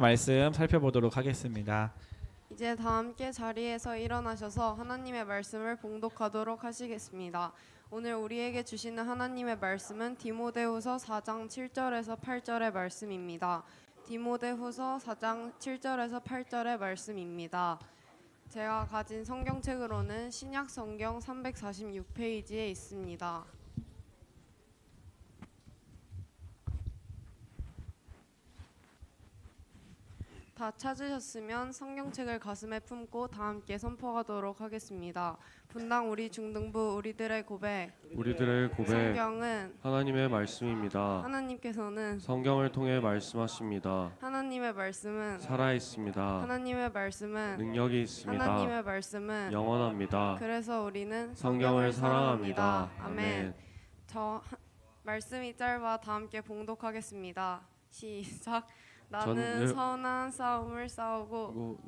말씀 살펴보도록 하겠습니다. 이제 다 함께 자리에서 일어나셔서 하나님의 말씀을 봉독하도록 하시겠습니다. 오늘 우리에게 주시는 하나님의 말씀은 디모데후서 4장 7절에서 8절의 말씀입니다. 디모데후서 4장 7절에서 8절의 말씀입니다. 제가 가진 성경책으로는 신약 성경 346페이지에 있습니다. 다 찾으셨으면 성경책을 가슴에 품고 다 함께 선포하도록 하겠습니다. 분당 우리 중등부 우리들의 고백. 성경은 하나님의 말씀입니다. 하나님께서는 성경을 통해 말씀하십니다. 하나님의 말씀은 살아 있습니다. 하나님의 말씀은 능력이 있습니다. 하나님의 말씀은 영원합니다. 그래서 우리는 성경을 사랑합니다. 아멘. 말씀이 짧아 다 함께 봉독하겠습니다. 시작. 나는 선한 싸움을 싸우고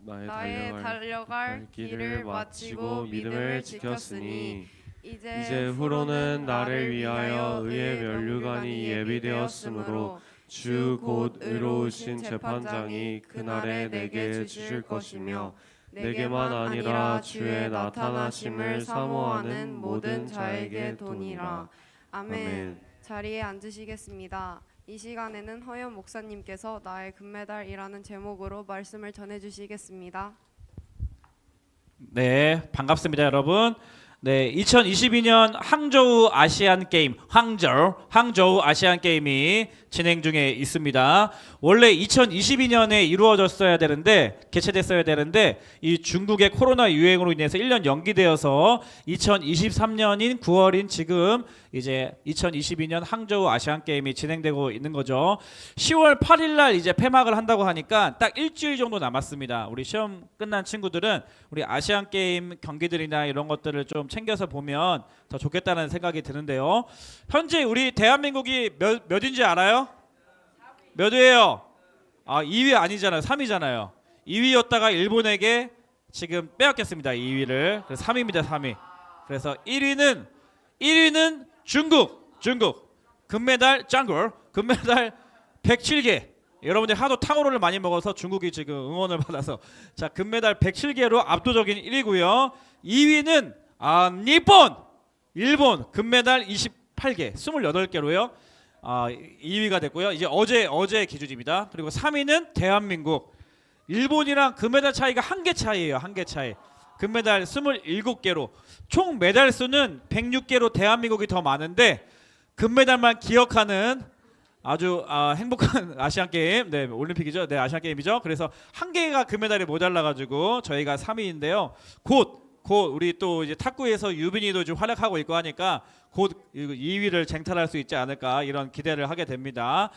나의 달려갈 길을 마치고 믿음을 지켰으니 이제 후로는 나를 위하여 의의 면류관이 예비되었으므로 주 곧 의로우신 재판장이 그날에 내게 주실 것이며 내게만 아니라 주의 나타나심을 사모하는 모든 자에게 도니라. 아멘. 자리에 앉으시겠습니다. 이 시간에는 허연 목사님께서 나의 금메달이라는 제목으로 말씀을 전해주시겠습니다. 네, 반갑습니다, 여러분. 네, 2022년 항저우 아시안 게임, 항저우 아시안 게임이 진행 중에 있습니다. 원래 2022년에 이루어졌어야 되는데 개최됐어야 되는데 이 중국의 코로나 유행으로 인해서 1년 연기되어서 2023년인 9월인 지금 이제 2022년 항저우 아시안 게임이 진행되고 있는 거죠. 10월 8일 날 이제 폐막을 한다고 하니까 딱 일주일 정도 남았습니다. 우리 시험 끝난 친구들은 우리 아시안 게임 경기들이나 이런 것들을 좀 챙겨서 보면 더 좋겠다는 생각이 드는데요. 현재 우리 대한민국이 몇인지 알아요? 몇 위예요? 2위 아니잖아요. 3위잖아요. 2위였다가 일본에게 지금 빼앗겼습니다. 2위를. 그래서 3위입니다. 3위. 그래서 1위는 중국 금메달 금메달 107개. 여러분들 하도 탕후루를 많이 먹어서 중국이 지금 응원을 받아서 자 금메달 107개로 압도적인 1위고요. 2위는 일본 금메달 28개 28개로요. 2위가 됐고요. 이제 어제 기준입니다. 그리고 3위는 대한민국. 일본이랑 금메달 차이가 1개 차이예요. 1개 차이. 금메달 27개로 총 메달 수는 106개로 대한민국이 더 많은데 금메달만 기억하는 아주 행복한 아시안 게임, 네 올림픽이죠, 네 아시안 게임이죠. 그래서 1개가 금메달이 모자라가지고 저희가 3위인데요. 곧 우리 또 이제 탁구에서 유빈이도 좀 활약하고 있고 하니까 곧 2위를 쟁탈할 수 있지 않을까 이런 기대를 하게 됩니다.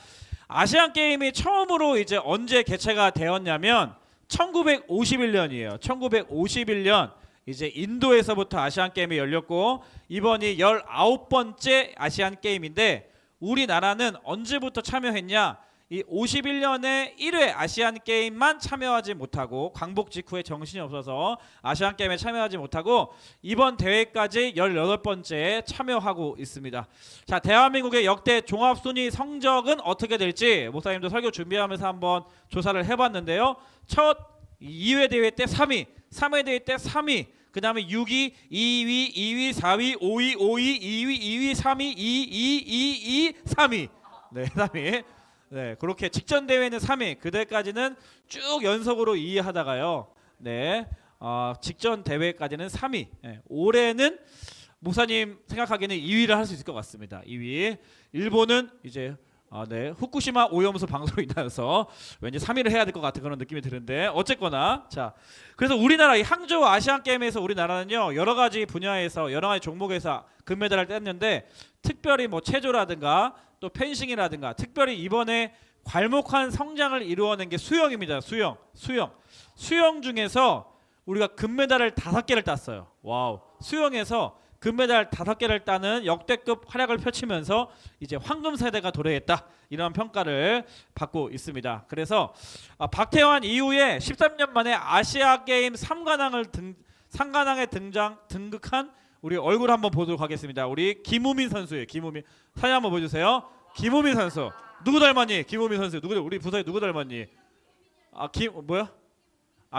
아시안 게임이 처음으로 이제 언제 개최가 되었냐면 1951년이에요. 1951년 이제 인도에서부터 아시안 게임이 열렸고 이번이 19번째 아시안 게임인데 우리나라는 언제부터 참여했냐? 이 51년에 1회 아시안 게임만 참여하지 못하고 광복 직후에 정신이 없어서 아시안 게임에 참여하지 못하고 이번 대회까지 18번째 참여하고 있습니다. 자, 대한민국의 역대 종합 순위 성적은 어떻게 될지 목사님도 설교 준비하면서 한번 조사를 해봤는데요. 첫 2회 대회 때 3위, 3회 대회 때 3위, 그 다음에 6위, 2위, 4위, 5위, 2위, 3위, 2, 3위. 네, 3위. 네, 그렇게 직전 대회는 3위, 그 대회까지는 쭉 연속으로 2위 하다가요. 네, 직전 대회까지는 3위. 네, 올해는 목사님 생각하기에는 2위를 할 수 있을 것 같습니다. 2위. 일본은 이제 네, 후쿠시마 오염수 방수로 인하여서 왠지 3위를 해야 될 것 같은 그런 느낌이 드는데 어쨌거나 자 그래서 우리나라 이 항저우 아시안 게임에서 우리나라는요 여러 가지 분야에서 여러 가지 종목에서 금메달을 땄는데 특별히 뭐 체조라든가 또 펜싱이라든가 특별히 이번에 괄목한 성장을 이루어낸 게 수영입니다. 수영 중에서 우리가 금메달을 5개를 땄어요. 와우. 수영에서 금메달 5개를 따는 역대급 활약을 펼치면서 이제 황금 세대가 도래했다 이런 평가를 받고 있습니다. 그래서 박태환 이후에 13년 만에 아시아 게임 3관왕에 등극한 우리 얼굴 한번 보도록 하겠습니다. 우리 김우민 선수예요. 김우민 사진 한번 보여주세요. 김우민 선수 누구 닮았니? 김우민 선수 우리 부서에 누구 닮았니? 김 뭐야?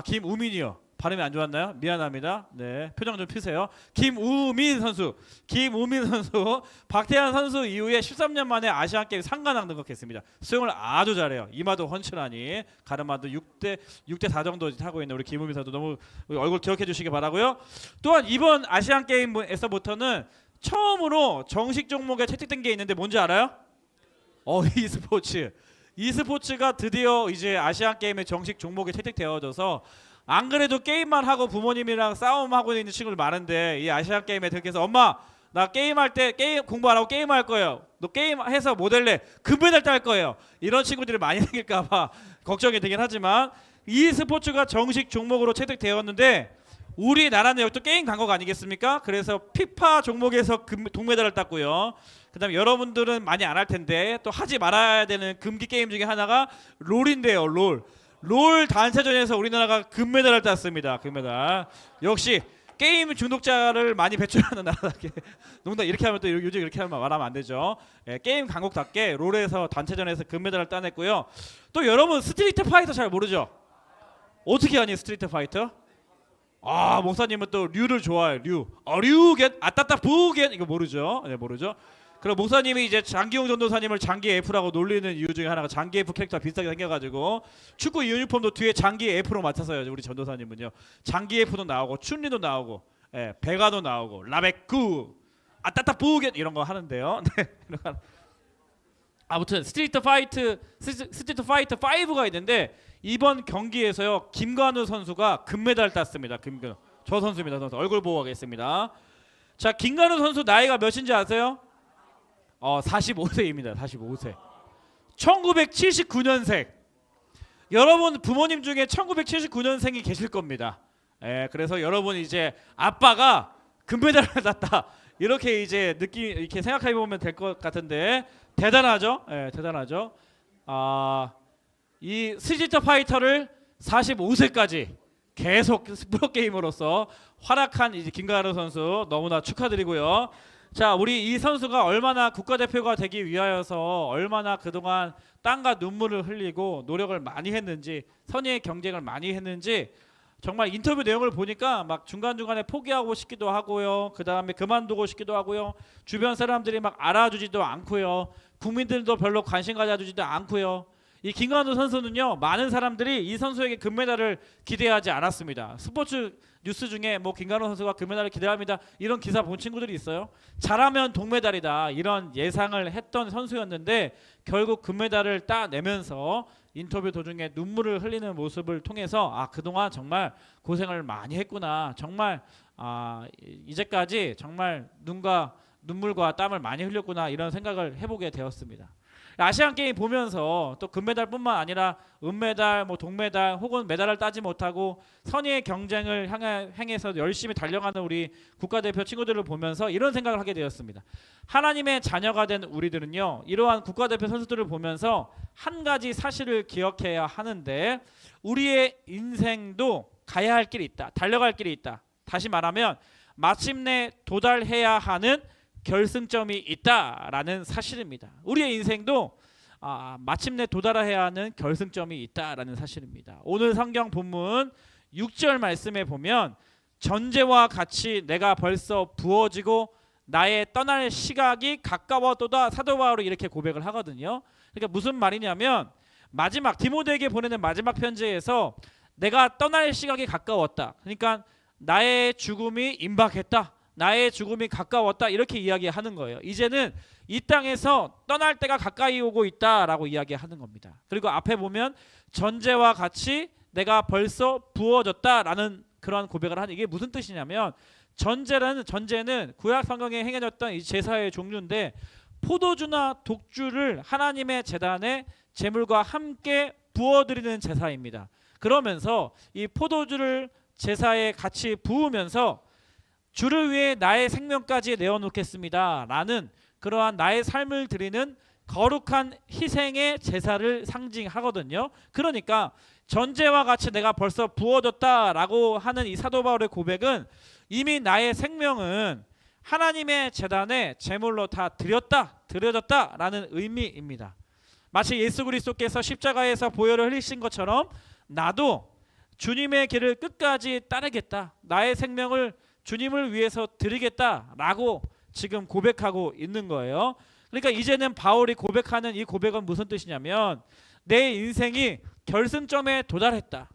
김우민이요. 발음이 안 좋았나요? 미안합니다. 네, 표정 좀 피세요. 김우민 선수 박태환 선수 이후에 13년 만에 아시안 게임 상관왕 등극했습니다. 수영을 아주 잘해요. 이마도 훤칠하니 가르마도 6대 4 정도 하고 있는 우리 김우민 선수 너무 얼굴 기억해 주시기 바라고요. 또한 이번 아시안 게임에서부터는 처음으로 정식 종목에 채택된 게 있는데 뭔지 알아요? e스포츠가 드디어 이제 아시안 게임의 정식 종목에 채택되어져서 안 그래도 게임만 하고 부모님이랑 싸움하고 있는 친구들 많은데 이 아시안 게임에 들켜서 엄마 나 게임할 때 게임 공부 안 하고 게임할 거예요. 너 게임해서 모델래 금메달 딸 거예요. 이런 친구들이 많이 생길까봐 걱정이 되긴 하지만 e스포츠가 정식 종목으로 채택되었는데 우리나라는 여기 또 게임 강국 아니겠습니까? 그래서 피파 종목에서 동메달을 땄고요. 그다음에 여러분들은 많이 안 할 텐데 또 하지 말아야 되는 금기 게임 중에 하나가 롤인데요. 롤 단체전에서 우리나라가 금메달을 땄습니다. 금메달. 역시 게임 중독자를 많이 배출하는 나라답게. 농담 이렇게 하면 또 요즘 이렇게 하면 말하면 안 되죠. 예, 게임 강국답게 롤에서 단체전에서 금메달을 따냈고요. 또 여러분 스트리트 파이터 잘 모르죠? 어떻게 하니 스트리트 파이터? 목사님은 또 류를 좋아해요. 류겟 아따따 부겟 이거 모르죠? 네, 모르죠. 그리고 목사님이 이제 장기용 전도사님을 장기 F라고 놀리는 이유 중에 하나가 장기 F 캐릭터가 비슷하게 생겨가지고 축구 유니폼도 뒤에 장기 F로 맞춰서요. 우리 전도사님은요. 장기 F도 나오고 춘리도 나오고 베가도 나오고 라베쿠 아따따 부겟 이런 거 하는데요. 네. 아무튼 스트리트 파이터 5가 있는데 이번 경기에서요 김관우 선수가 금메달 땄습니다. 저 선수입니다. 선수 얼굴 보고 가겠습니다. 자, 김관우 선수 나이가 몇인지 아세요? 45세입니다. 45세. 1979년생. 여러분 부모님 중에 1979년생이 계실 겁니다. 그래서 여러분 이제 아빠가 금메달을 땄다. 이렇게 이제 이렇게 생각해 보면 될 것 같은데 대단하죠? 대단하죠. 이 스트리트 파이터를 45세까지 계속 프로 게이머로서 활약한 이제 김가루 선수 너무나 축하드리고요. 자, 우리 이 선수가 얼마나 국가대표가 되기 위하여서 얼마나 그동안 땀과 눈물을 흘리고 노력을 많이 했는지 선의의 경쟁을 많이 했는지 정말 인터뷰 내용을 보니까 막 중간중간에 포기하고 싶기도 하고요. 그 다음에 그만두고 싶기도 하고요. 주변 사람들이 막 알아주지도 않고요. 국민들도 별로 관심 가져주지도 않고요. 이 김관우 선수는요 많은 사람들이 이 선수에게 금메달을 기대하지 않았습니다. 스포츠 뉴스 중에 뭐 김관우 선수가 금메달을 기대합니다 이런 기사 본 친구들이 있어요. 잘하면 동메달이다 이런 예상을 했던 선수였는데 결국 금메달을 따내면서 인터뷰 도중에 눈물을 흘리는 모습을 통해서 그동안 정말 고생을 많이 했구나. 정말 이제까지 정말 눈물과 땀을 많이 흘렸구나 이런 생각을 해보게 되었습니다. 아시안 게임 보면서 또 금메달뿐만 아니라 은메달, 뭐 동메달 혹은 메달을 따지 못하고 선의의 경쟁을 향해서 열심히 달려가는 우리 국가대표 친구들을 보면서 이런 생각을 하게 되었습니다. 하나님의 자녀가 된 우리들은요 이러한 국가대표 선수들을 보면서 한 가지 사실을 기억해야 하는데 우리의 인생도 가야 할 길이 있다. 달려갈 길이 있다. 다시 말하면 마침내 도달해야 하는 결승점이 있다라는 사실입니다. 우리의 인생도 마침내 도달해야 하는 결승점이 있다라는 사실입니다. 오늘 성경 본문 6절 말씀에 보면 전제와 같이 내가 벌써 부어지고 나의 떠날 시각이 가까워도다 사도 바울이 이렇게 고백을 하거든요. 그러니까 무슨 말이냐면 마지막 디모데에게 보내는 마지막 편지에서 내가 떠날 시각이 가까웠다. 그러니까 나의 죽음이 임박했다. 나의 죽음이 가까웠다 이렇게 이야기하는 거예요. 이제는 이 땅에서 떠날 때가 가까이 오고 있다라고 이야기하는 겁니다. 그리고 앞에 보면 전제와 같이 내가 벌써 부어졌다라는 그런 고백을 하는 이게 무슨 뜻이냐면 전제는 구약 성경에 행해졌던 이 제사의 종류인데 포도주나 독주를 하나님의 제단에 제물과 함께 부어드리는 제사입니다. 그러면서 이 포도주를 제사에 같이 부으면서 주를 위해 나의 생명까지 내어놓겠습니다 라는 그러한 나의 삶을 드리는 거룩한 희생의 제사를 상징하거든요. 그러니까 전제와 같이 내가 벌써 부어졌다라고 하는 이 사도 바울의 고백은 이미 나의 생명은 하나님의 제단에 제물로 다 드려졌다라는 의미입니다. 마치 예수 그리스도께서 십자가에서 보혈을 흘리신 것처럼 나도 주님의 길을 끝까지 따르겠다. 나의 생명을 주님을 위해서 드리겠다라고 지금 고백하고 있는 거예요. 그러니까 이제는 바울이 고백하는 이 고백은 무슨 뜻이냐면 내 인생이 결승점에 도달했다.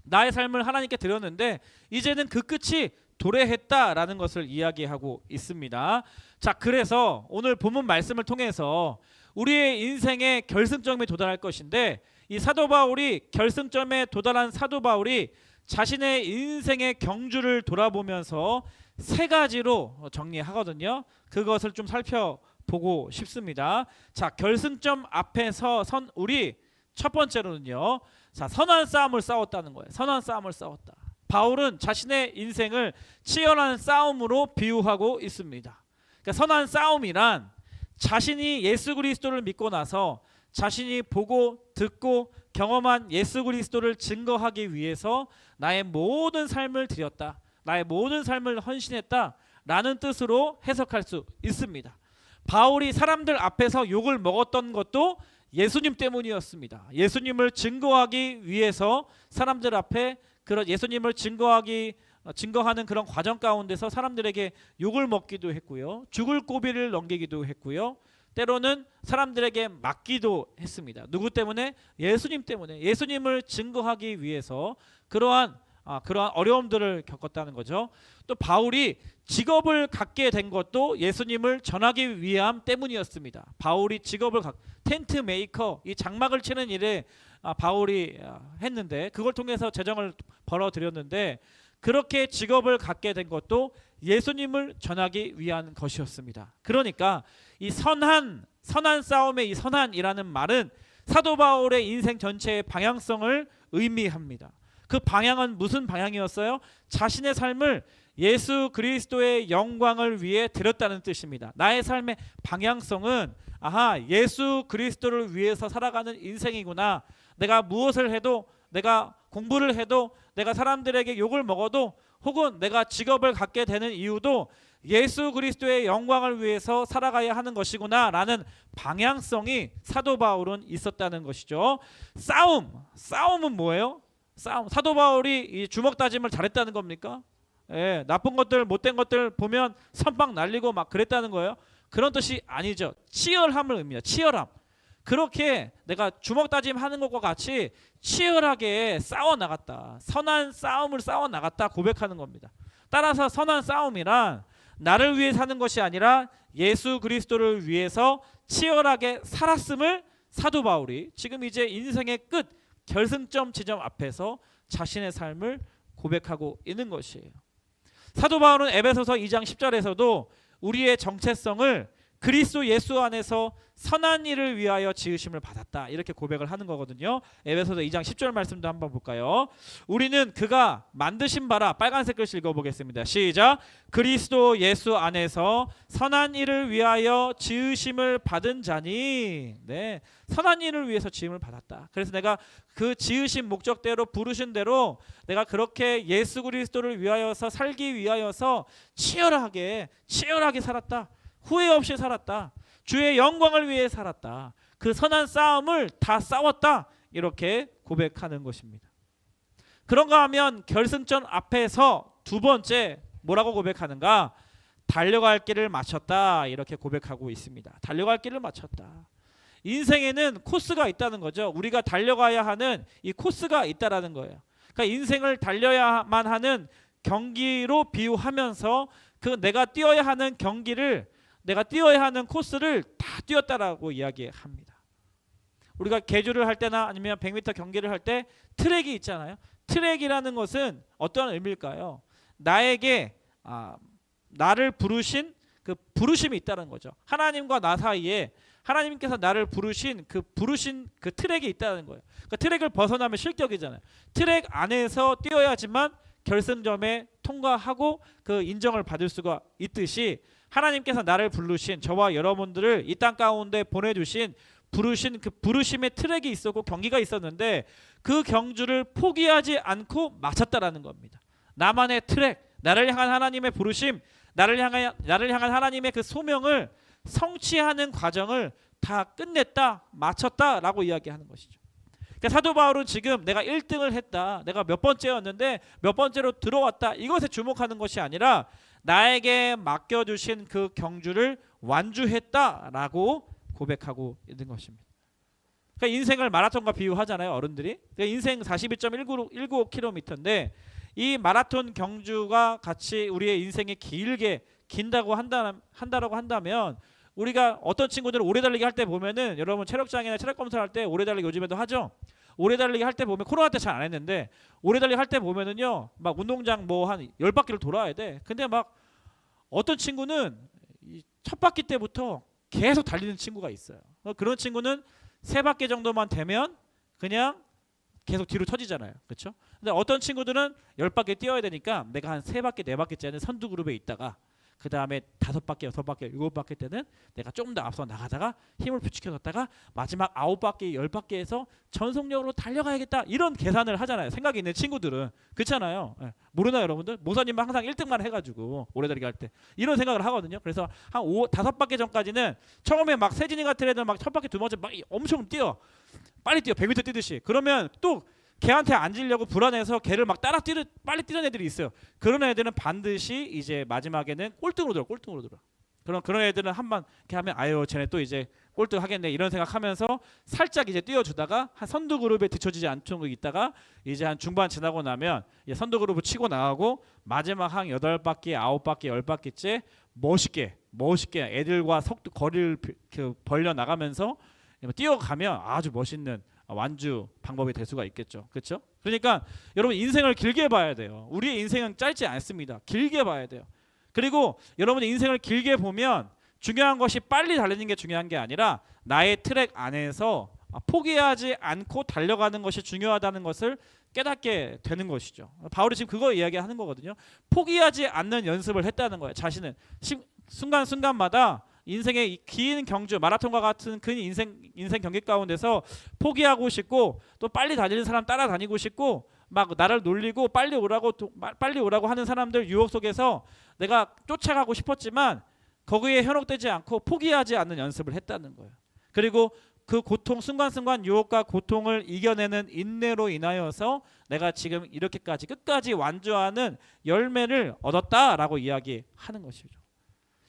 나의 삶을 하나님께 드렸는데 이제는 그 끝이 도래했다라는 것을 이야기하고 있습니다. 자, 그래서 오늘 본문 말씀을 통해서 우리의 인생의 결승점에 도달할 것인데 이 사도 바울이 결승점에 도달한 사도 바울이 자신의 인생의 경주를 돌아보면서 세 가지로 정리하거든요. 그것을 좀 살펴보고 싶습니다. 자, 결승점 앞에서 선 우리 첫 번째로는요. 자, 선한 싸움을 싸웠다는 거예요. 선한 싸움을 싸웠다. 바울은 자신의 인생을 치열한 싸움으로 비유하고 있습니다. 그러니까 선한 싸움이란 자신이 예수 그리스도를 믿고 나서 자신이 보고 듣고 경험한 예수 그리스도를 증거하기 위해서 나의 모든 삶을 드렸다. 나의 모든 삶을 헌신했다. 라는 뜻으로 해석할 수 있습니다. 바울이 사람들 앞에서 욕을 먹었던 것도 예수님 때문이었습니다. 예수님을 증거하기 위해서 사람들 앞에 그런 예수님을 증거하는 그런 과정 가운데서 사람들에게 욕을 먹기도 했고요. 죽을 고비를 넘기기도 했고요. 때로는 사람들에게 맞기도 했습니다. 누구 때문에? 예수님 때문에. 예수님을 증거하기 위해서 그러한 어려움들을 겪었다는 거죠. 또 바울이 직업을 갖게 된 것도 예수님을 전하기 위함 때문이었습니다. 바울이 텐트 메이커, 이 장막을 치는 일에 바울이 했는데 그걸 통해서 재정을 벌어들였는데 그렇게 직업을 갖게 된 것도 예수님을 전하기 위한 것이었습니다. 그러니까 이 선한 싸움의 이 선한이라는 말은 사도 바울의 인생 전체의 방향성을 의미합니다. 그 방향은 무슨 방향이었어요? 자신의 삶을 예수 그리스도의 영광을 위해 드렸다는 뜻입니다. 나의 삶의 방향성은 예수 그리스도를 위해서 살아가는 인생이구나. 내가 무엇을 해도, 내가 공부를 해도, 내가 사람들에게 욕을 먹어도, 혹은 내가 직업을 갖게 되는 이유도 예수 그리스도의 영광을 위해서 살아가야 하는 것이구나 라는 방향성이 사도 바울은 있었다는 것이죠. 싸움은 뭐예요? 사도 바울이 이 주먹 다짐을 잘했다는 겁니까? 예, 나쁜 것들, 못된 것들 보면 선빵 날리고 막 그랬다는 거예요. 그런 뜻이 아니죠. 치열함을 의미해요. 치열함. 그렇게 내가 주먹 다짐하는 것과 같이 치열하게 싸워 나갔다. 선한 싸움을 싸워 나갔다 고백하는 겁니다. 따라서 선한 싸움이란 나를 위해 사는 것이 아니라 예수 그리스도를 위해서 치열하게 살았음을 사도 바울이 지금 이제 인생의 끝 결승점 지점 앞에서 자신의 삶을 고백하고 있는 것이에요. 사도 바울은 에베소서 2장 10절에서도 우리의 정체성을 그리스도 예수 안에서 선한 일을 위하여 지으심을 받았다 이렇게 고백을 하는 거거든요. 에베소서 2장 10절 말씀도 한번 볼까요? 우리는 그가 만드신 바라, 빨간색 글씨 읽어보겠습니다. 시작. 그리스도 예수 안에서 선한 일을 위하여 지으심을 받은 자니. 네, 선한 일을 위해서 지음을 받았다. 그래서 내가 그 지으신 목적대로 부르신 대로 내가 그렇게 예수 그리스도를 위하여서 살기 위하여서 치열하게 살았다. 후회 없이 살았다. 주의 영광을 위해 살았다. 그 선한 싸움을 다 싸웠다. 이렇게 고백하는 것입니다. 그런가 하면 결승전 앞에서 두 번째 뭐라고 고백하는가? 달려갈 길을 마쳤다. 이렇게 고백하고 있습니다. 달려갈 길을 마쳤다. 인생에는 코스가 있다는 거죠. 우리가 달려가야 하는 이 코스가 있다라는 거예요. 그러니까 인생을 달려야만 하는 경기로 비유하면서 그 내가 뛰어야 하는 경기를 내가 뛰어야 하는 코스를 다 뛰었다라고 이야기합니다. 우리가 계주를 할 때나 아니면 100m 경기를 할 때 트랙이 있잖아요. 트랙이라는 것은 어떤 의미일까요? 나에게 나를 부르신 그 부르심이 있다는 거죠. 하나님과 나 사이에 하나님께서 나를 부르신 그 트랙이 있다는 거예요. 그 트랙을 벗어나면 실격이잖아요. 트랙 안에서 뛰어야지만 결승점에 통과하고 그 인정을 받을 수가 있듯이 하나님께서 나를 부르신 저와 여러분들을 이 땅 가운데 보내주신 부르신 그 부르심의 트랙이 있었고 경기가 있었는데 그 경주를 포기하지 않고 마쳤다라는 겁니다. 나만의 트랙, 나를 향한 하나님의 부르심, 나를 향한 하나님의 그 소명을 성취하는 과정을 다 끝냈다, 마쳤다라고 이야기하는 것이죠. 그러니까 사도 바울은 지금 내가 1등을 했다, 내가 몇 번째였는데 몇 번째로 들어왔다, 이것에 주목하는 것이 아니라 나에게 맡겨주신 그 경주를 완주했다라고 고백하고 있는 것입니다. 그러니까 인생을 마라톤과 비유하잖아요, 어른들이. 그러니까 인생 42.195km인데 이 마라톤 경주가 같이 우리의 인생이 긴다고 한다라고 한다면, 우리가 어떤 친구들은 오래 달리기 할 때 보면은, 여러분 체력장애나 체력 검사할 때 오래 달리기 요즘에도 하죠. 오래 달리기 할 때 보면, 코로나 때 잘 안 했는데 오래 달리기 할 때 보면은요, 막 운동장 뭐 한 10바퀴를 돌아야 돼. 근데 막 어떤 친구는 첫 바퀴 때부터 계속 달리는 친구가 있어요. 그런 친구는 3바퀴 정도만 되면 그냥 계속 뒤로 처지잖아요. 그렇죠? 근데 어떤 친구들은 10바퀴 뛰어야 되니까 내가 한 3바퀴 4바퀴째는 선두 그룹에 있다가 그 다음에 5바퀴 6바퀴 7바퀴 때는 내가 좀 더 앞서 나가다가 힘을 부축해뒀다가 마지막 9바퀴 10바퀴에서 전속력으로 달려가야겠다, 이런 계산을 하잖아요. 생각이 있는 친구들은. 그렇잖아요. 예. 모르나요 여러분들? 모사님은 항상 1등만 해가지고 오래 달리기 할 때 이런 생각을 하거든요. 그래서 한 5바퀴 전까지는 처음에 막 세진이 같은 애들 막 첫 바퀴 두 번째 막 엄청 뛰어, 빨리 뛰어, 100m 뛰듯이. 그러면 또 걔한테 앉으려고 불안해서 걔를 막 빨리 뛰는 애들이 있어요. 그런 애들은 반드시 이제 마지막에는 꼴등으로 들어. 그런 애들은 한번 이렇게 하면 아유 쟤네 또 이제 꼴등 하겠네, 이런 생각하면서 살짝 이제 뛰어주다가 한 선두 그룹에 뒤처지지 않고 있다가 이제 한 중반 지나고 나면 이제 선두 그룹을 치고 나가고 마지막 한 8바퀴 9바퀴 10바퀴째 멋있게 애들과 거리를 벌려 나가면서 뛰어가면 아주 멋있는 완주 방법이 될 수가 있겠죠. 그렇죠? 그러니까 여러분 인생을 길게 봐야 돼요. 우리의 인생은 짧지 않습니다. 길게 봐야 돼요. 그리고 여러분의 인생을 길게 보면 중요한 것이 빨리 달리는 게 중요한 게 아니라 나의 트랙 안에서 포기하지 않고 달려가는 것이 중요하다는 것을 깨닫게 되는 것이죠. 바울이 지금 그거 이야기하는 거거든요. 포기하지 않는 연습을 했다는 거예요. 자신은 순간순간마다 인생의 긴 경주, 마라톤과 같은 그 인생 경기 가운데서 포기하고 싶고 또 빨리 달리는 사람 따라다니고 싶고 막 나를 놀리고 빨리 오라고 하는 사람들 유혹 속에서 내가 쫓아가고 싶었지만 거기에 현혹되지 않고 포기하지 않는 연습을 했다는 거예요. 그리고 그 고통, 순간순간 유혹과 고통을 이겨내는 인내로 인하여서 내가 지금 이렇게까지 끝까지 완주하는 열매를 얻었다라고 이야기하는 것이죠.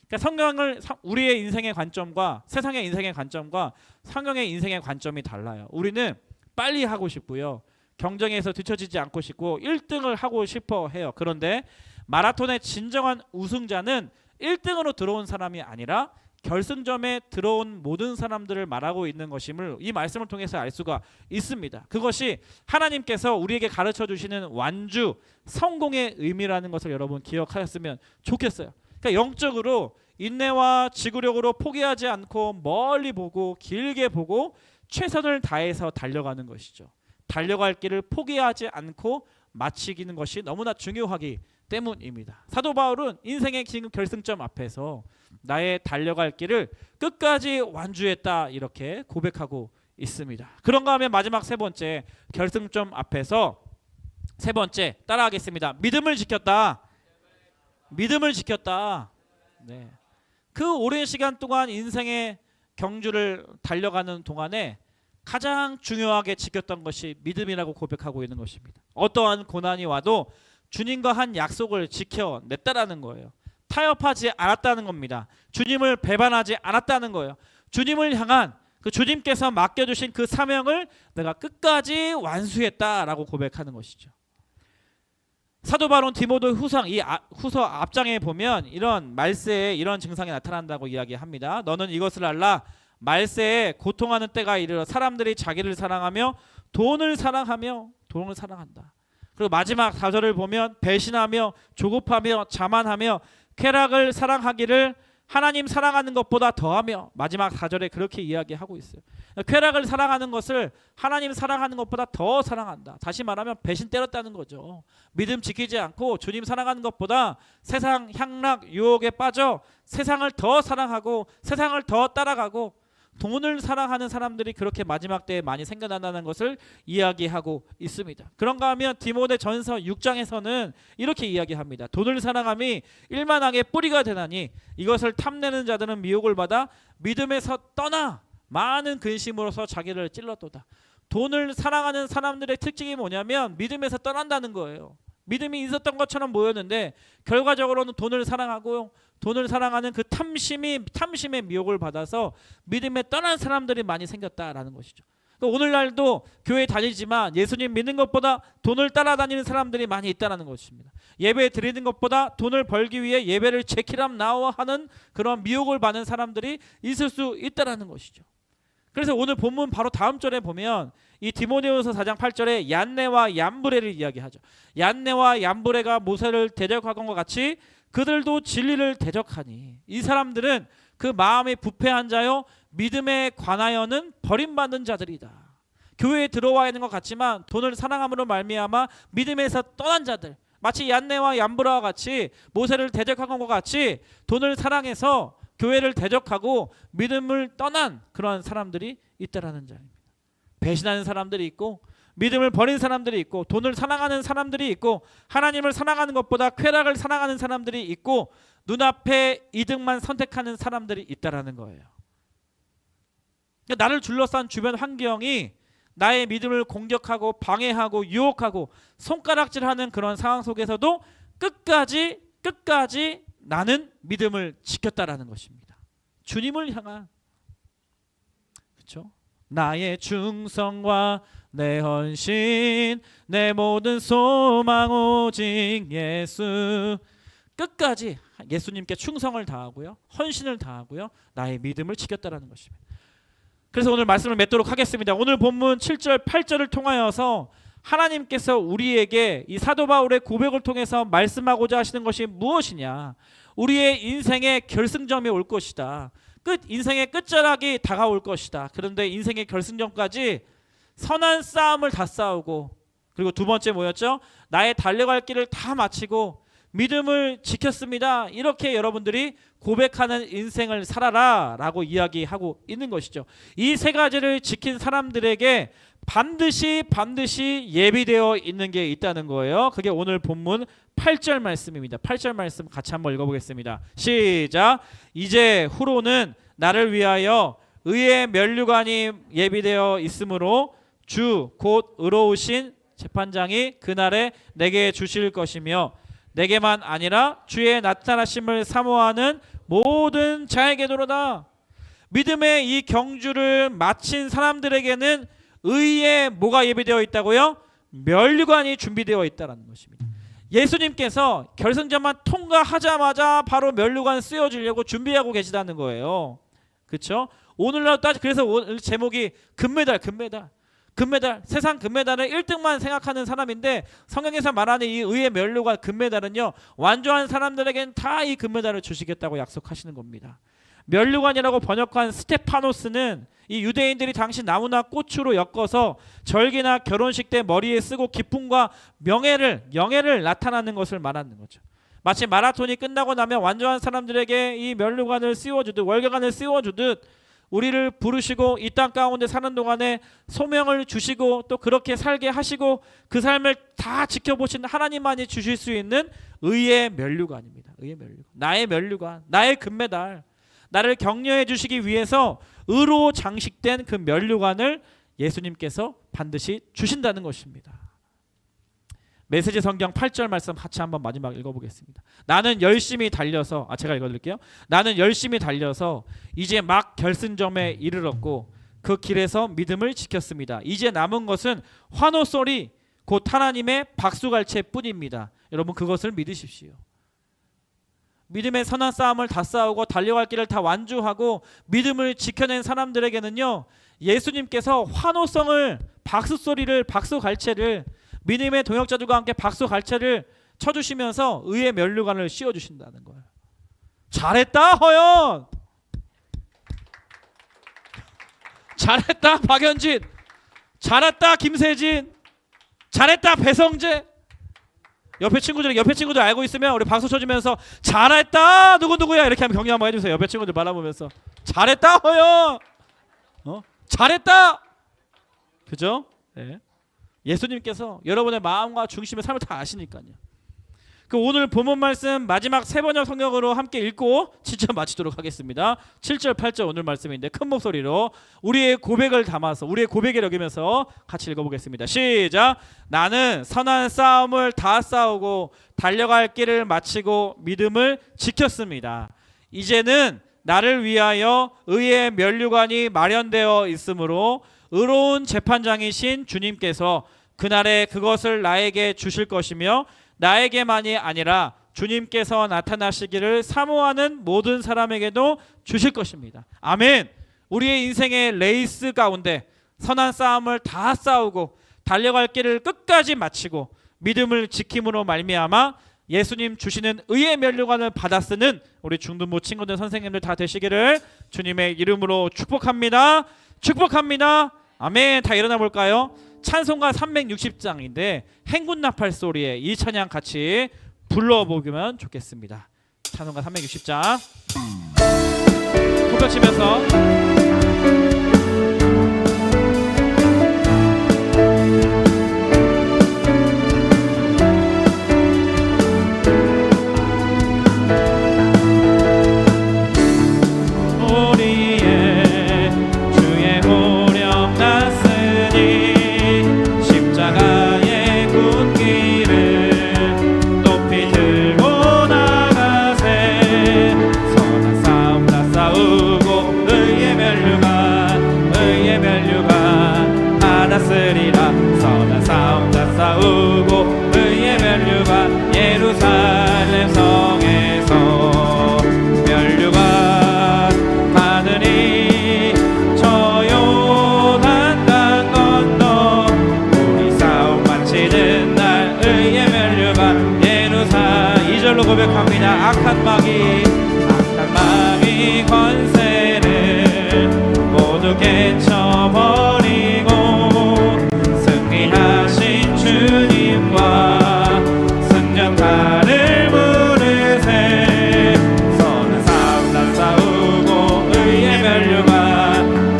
그러니까 성경을 우리의 인생의 관점과 세상의 인생의 관점과 성경의 인생의 관점이 달라요. 우리는 빨리 하고 싶고요, 경쟁에서 뒤처지지 않고 싶고 1등을 하고 싶어 해요. 그런데 마라톤의 진정한 우승자는 1등으로 들어온 사람이 아니라 결승점에 들어온 모든 사람들을 말하고 있는 것임을 이 말씀을 통해서 알 수가 있습니다. 그것이 하나님께서 우리에게 가르쳐 주시는 완주, 성공의 의미라는 것을 여러분 기억하셨으면 좋겠어요. 그러니까 영적으로 인내와 지구력으로 포기하지 않고 멀리 보고 길게 보고 최선을 다해서 달려가는 것이죠. 달려갈 길을 포기하지 않고 마치기는 것이 너무나 중요하기 때문입니다. 사도 바울은 인생의 지금 결승점 앞에서 나의 달려갈 길을 끝까지 완주했다, 이렇게 고백하고 있습니다. 그런가 하면 마지막 3번째 결승점 앞에서 3번째 따라하겠습니다. 믿음을 지켰다. 네. 그 오랜 시간 동안 인생의 경주를 달려가는 동안에 가장 중요하게 지켰던 것이 믿음이라고 고백하고 있는 것입니다. 어떠한 고난이 와도 주님과 한 약속을 지켜냈다라는 거예요. 타협하지 않았다는 겁니다. 주님을 배반하지 않았다는 거예요. 주님을 향한 그 주님께서 맡겨주신 그 사명을 내가 끝까지 완수했다라고 고백하는 것이죠. 사도 바울은 디모데 후서 앞장에 보면 이런 말세에 이런 증상이 나타난다고 이야기합니다. 너는 이것을 알라. 말세에 고통하는 때가 이르러 사람들이 자기를 사랑하며 돈을 사랑한다. 그리고 마지막 4절을 보면 배신하며 조급하며 자만하며 쾌락을 사랑하기를 하나님 사랑하는 것보다 더하며, 마지막 4절에 그렇게 이야기하고 있어요. 쾌락을 사랑하는 것을 하나님 사랑하는 것보다 더 사랑한다. 다시 말하면 배신 때렸다는 거죠. 믿음 지키지 않고 주님 사랑하는 것보다 세상 향락 유혹에 빠져 세상을 더 사랑하고 세상을 더 따라가고 돈을 사랑하는 사람들이 그렇게 마지막 때에 많이 생겨난다는 것을 이야기하고 있습니다. 그런가 하면 디모데 전서 6장에서는 이렇게 이야기합니다. 돈을 사랑함이 일만하게 뿌리가 되나니 이것을 탐내는 자들은 미혹을 받아 믿음에서 떠나 많은 근심으로서 자기를 찔렀도다. 돈을 사랑하는 사람들의 특징이 뭐냐면 믿음에서 떠난다는 거예요. 믿음이 있었던 것처럼 보였는데 결과적으로는 돈을 사랑하고 돈을 사랑하는 그 탐심의 미혹을 받아서 믿음에 떠난 사람들이 많이 생겼다라는 것이죠. 그러니까 오늘날도 교회 다니지만 예수님 믿는 것보다 돈을 따라다니는 사람들이 많이 있다는 것입니다. 예배 드리는 것보다 돈을 벌기 위해 예배를 제키람 나와 하는 그런 미혹을 받는 사람들이 있을 수 있다는 것이죠. 그래서 오늘 본문 바로 다음 절에 보면 이 디모데후서 4장 8절에 얀네와 얀브레를 이야기하죠. 얀네와 얀브레가 모세를 대적하건 것 같이 그들도 진리를 대적하니 이 사람들은 그 마음이 부패한 자요 믿음에 관하여는 버림받는 자들이다. 교회에 들어와 있는 것 같지만 돈을 사랑함으로 말미암아 믿음에서 떠난 자들, 마치 얀네와 얀브레와 같이 모세를 대적한 것 같이 돈을 사랑해서 교회를 대적하고 믿음을 떠난 그런 사람들이 있다라는 자입니다. 배신하는 사람들이 있고 믿음을 버린 사람들이 있고 돈을 사랑하는 사람들이 있고 하나님을 사랑하는 것보다 쾌락을 사랑하는 사람들이 있고 눈앞에 이득만 선택하는 사람들이 있다라는 거예요. 그러니까 나를 둘러싼 주변 환경이 나의 믿음을 공격하고 방해하고 유혹하고 손가락질하는 그런 상황 속에서도 끝까지 나는 믿음을 지켰다라는 것입니다. 주님을 향한, 그렇죠? 나의 충성과 내 헌신, 내 모든 소망 오직 예수. 끝까지 예수님께 충성을 다하고요, 헌신을 다하고요, 나의 믿음을 지켰다라는 것입니다. 그래서 오늘 말씀을 맺도록 하겠습니다. 오늘 본문 7절, 8절을 통하여서 하나님께서 우리에게 이 사도 바울의 고백을 통해서 말씀하고자 하시는 것이 무엇이냐? 우리의 인생의 결승점이 올 것이다. 인생의 끝자락이 다가올 것이다. 그런데 인생의 결승점까지 선한 싸움을 다 싸우고, 그리고 두 번째 뭐였죠? 나의 달려갈 길을 다 마치고 믿음을 지켰습니다. 이렇게 여러분들이 고백하는 인생을 살아라 라고 이야기하고 있는 것이죠. 이 세 가지를 지킨 사람들에게 반드시 예비되어 있는 게 있다는 거예요. 그게 오늘 본문 8절 말씀입니다. 8절 말씀 같이 한번 읽어보겠습니다. 시작. 이제 후로는 나를 위하여 의의 면류관이 예비되어 있으므로 주 곧 의로우신 재판장이 그날에 내게 주실 것이며 내게만 아니라 주의 나타나심을 사모하는 모든 자에게도로다. 믿음의 이 경주를 마친 사람들에게는 의의 뭐가 예비되어 있다고요? 면류관이 준비되어 있다는 것입니다. 예수님께서 결승점만 통과하자마자 바로 면류관 쓰여주려고 준비하고 계시다는 거예요. 그렇죠? 오늘날 그래서 오늘 제목이 금메달. 세상 금메달은 1등만 생각하는 사람인데 성경에서 말하는 이 의의 면류관 금메달은요, 완주한 사람들에게는 다 이 금메달을 주시겠다고 약속하시는 겁니다. 면류관이라고 번역한 스테파노스는 이 유대인들이 당시 나무나 꽃으로 엮어서 절기나 결혼식 때 머리에 쓰고 기쁨과 명예를 나타나는 것을 말하는 거죠. 마치 마라톤이 끝나고 나면 완주한 사람들에게 이 면류관을 씌워주듯, 월계관을 씌워주듯 우리를 부르시고 이 땅 가운데 사는 동안에 소명을 주시고 또 그렇게 살게 하시고 그 삶을 다 지켜보신 하나님만이 주실 수 있는 의의 면류관입니다. 의의 면류관, 나의 면류관, 나의 금메달, 나를 격려해 주시기 위해서 의로 장식된 그 면류관을 예수님께서 반드시 주신다는 것입니다. 메시지 성경 8절 말씀 같이 한번 마지막 읽어보겠습니다. 나는 열심히 달려서, 제가 읽어드릴게요. 나는 열심히 달려서 이제 막 결승점에 이르렀고 그 길에서 믿음을 지켰습니다. 이제 남은 것은 환호 소리 곧 하나님의 박수갈채 뿐입니다. 여러분 그것을 믿으십시오. 믿음의 선한 싸움을 다 싸우고 달려갈 길을 다 완주하고 믿음을 지켜낸 사람들에게는요, 예수님께서 환호성을, 박수소리를, 박수갈채를, 믿음의 동역자들과 함께 박수갈채를 쳐주시면서 의의 면류관을 씌워주신다는 거예요. 잘했다 허연, 잘했다 박연진, 잘했다 김세진, 잘했다 배성재. 옆에 친구들 알고 있으면 우리 박수 쳐주면서 잘했다 누구야 이렇게 하면 격려 한번 해주세요. 옆에 친구들 바라보면서 잘했다 허연, 잘했다. 그죠? 네. 예수님께서 여러분의 마음과 중심의 삶을 다 아시니까요. 그 오늘 본문 말씀 마지막 세 번역 성경으로 함께 읽고 진짜 마치도록 하겠습니다. 7절 8절 오늘 말씀인데 큰 목소리로 우리의 고백을 담아서 우리의 고백을 여기면서 같이 읽어보겠습니다. 시작. 나는 선한 싸움을 다 싸우고 달려갈 길을 마치고 믿음을 지켰습니다. 이제는 나를 위하여 의의 면류관이 마련되어 있으므로 의로운 재판장이신 주님께서 그날에 그것을 나에게 주실 것이며 나에게만이 아니라 주님께서 나타나시기를 사모하는 모든 사람에게도 주실 것입니다. 아멘. 우리의 인생의 레이스 가운데 선한 싸움을 다 싸우고 달려갈 길을 끝까지 마치고 믿음을 지킴으로 말미암아 예수님 주시는 의의 면류관을 받아 쓰는 우리 중등부 친구들 선생님들 다 되시기를 주님의 이름으로 축복합니다. 축복합니다. 아멘. 다 일어나 볼까요? 찬송가 360장인데 행군나팔 소리에 이 찬양 같이 불러보면 좋겠습니다. 찬송가 360장 손뼉 치면서 예루살렘 성에서 면류관 받으니 저 요단강 건너 우리 싸움 마치는 날 의의 면류관 예루살렘 2절로 고백합니다. 악한 마귀 권세를 모두 깨쳐버리고 승리하신 주님과 승전가를 부르세 선한 싸움 다 싸우고 의의 면류관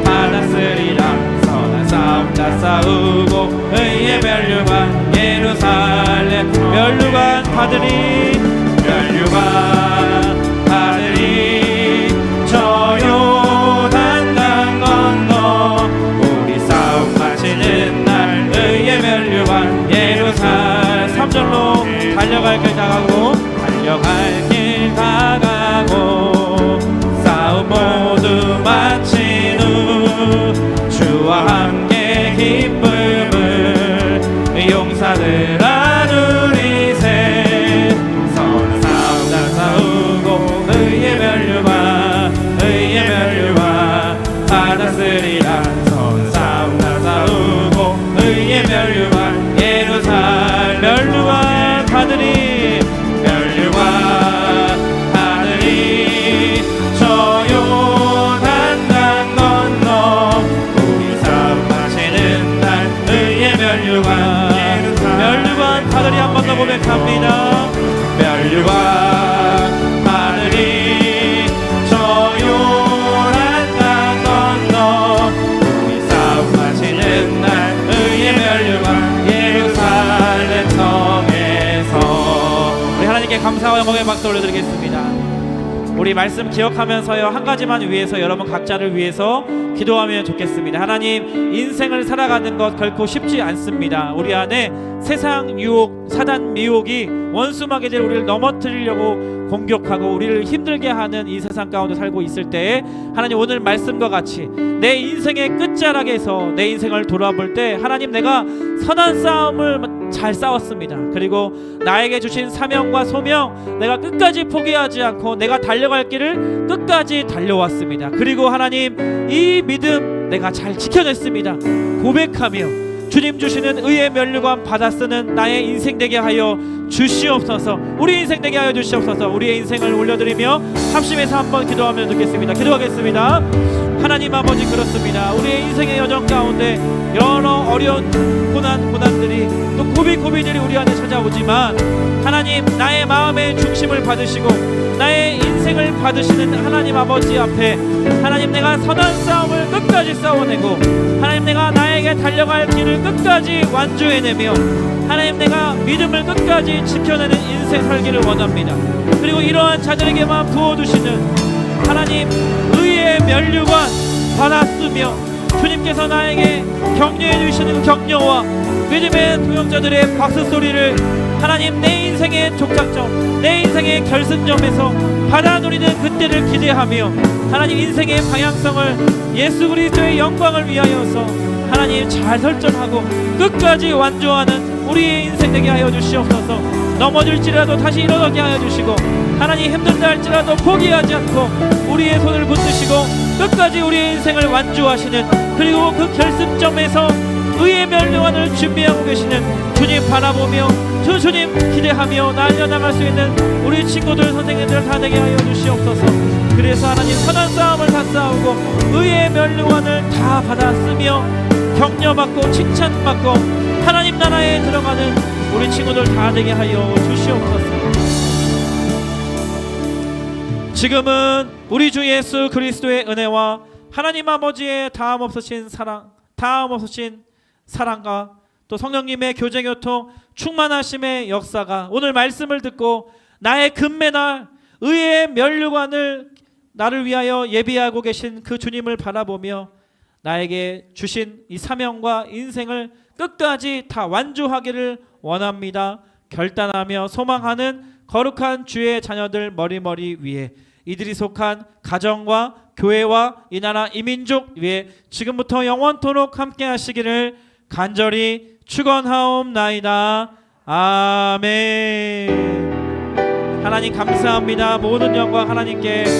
받았으리라 선한 싸움 다 싸우고 의의 면류관 예루살렘 면류관 받으리 저 요단강 건너 우리 싸움 마치는 날 의의 면류관 예루살렘 3절로 달려갈 길 다가고 싸움 모두 마친 후 주와 함께 기쁨을 용사들 나누리세 선한 싸움 다 싸우고 의의 면류관 받았으리라 선한 싸움 다 싸우고 의의 면류관 예루살렘 면류관 받으리 저 요단강 건너 우리 싸움 마치는 날 의의 면류관 받으리 한 번 더 고백합니다. 면류관 받으리 저 요단강 건너 우리 싸움 마치는 날 의의 면류관 예루살렘 성에서 우리 하나님께 감사와 영광의 박수 올려드리겠습니다. 우리 말씀 기억하면서요 한 가지만 위해서 여러분 각자를 위해서 기도하면 좋겠습니다. 하나님 인생을 살아가는 것 결코 쉽지 않습니다. 우리 안에 세상 유혹 사단 미혹이 원수마귀들 우리를 넘어뜨리려고 공격하고 우리를 힘들게 하는 이 세상 가운데 살고 있을 때에 하나님 오늘 말씀과 같이 내 인생의 끝자락에서 내 인생을 돌아볼 때 하나님 내가 선한 싸움을 잘 싸웠습니다. 그리고 나에게 주신 사명과 소명 내가 끝까지 포기하지 않고 내가 달려갈 길을 끝까지 달려왔습니다. 그리고 하나님 이 믿음 내가 잘 지켜냈습니다. 고백하며 주님 주시는 의의 면류관 받아 쓰는 나의 인생 되게 하여 주시옵소서. 우리 인생 되게 하여 주시옵소서. 우리의 인생을 올려드리며 합심해서 한번 기도하면 좋겠습니다. 기도하겠습니다. 하나님 아버지 그렇습니다. 우리의 인생의 여정 가운데 여러 어려운 고난들이 또 고비들이 우리 안에 찾아오지만 하나님 나의 마음의 중심을 받으시고 나의 인생을 받으시는 하나님 아버지 앞에 하나님 내가 선한 싸움을 끝까지 싸워내고 하나님 내가 나에게 달려갈 길을 끝까지 완주해내며 하나님 내가 믿음을 끝까지 지켜내는 인생 살기를 원합니다. 그리고 이러한 자들에게만 부어두시는 하나님 의의 면류관 받았으며 주님께서 나에게 격려해 주시는 격려와 믿음의 동역자들의 박수 소리를 하나님 내 인생의 종착점 내 인생의 결승점에서 받아 누리는 그때를 기대하며 하나님 인생의 방향성을 예수 그리스도의 영광을 위하여서 하나님 잘 설정하고 끝까지 완주하는 우리의 인생 되게 하여 주시옵소서. 넘어질지라도 다시 일어나게 하여 주시고 하나님 힘든다 할지라도 포기하지 않고 우리의 손을 붙드시고 끝까지 우리의 인생을 완주하시는 그리고 그 결승점에서 의의 멸류관을 준비하고 계시는 주님 바라보며 주님 기대하며 날려나갈 수 있는 우리 친구들 선생님들 다 되게 하여 주시옵소서. 그래서 하나님 선한 싸움을 다 싸우고 의의 멸류관을 다 받았으며 격려받고 칭찬받고 하나님 나라에 들어가는 우리 친구들 다 되게 하여 주시옵소서. 지금은 우리 주 예수 그리스도의 은혜와 하나님 아버지의 다음 없으신 사랑과 또 성령님의 교제교통 충만하심의 역사가 오늘 말씀을 듣고 나의 금메달 의의 면류관을 나를 위하여 예비하고 계신 그 주님을 바라보며 나에게 주신 이 사명과 인생을 끝까지 다 완주하기를 원합니다. 결단하며 소망하는 거룩한 주의 자녀들 머리머리 위에 이들이 속한 가정과 교회와 이 나라 이 민족 위에 지금부터 영원토록 함께 하시기를 간절히 축원하옵나이다. 아멘. 하나님 감사합니다. 모든 영광 하나님께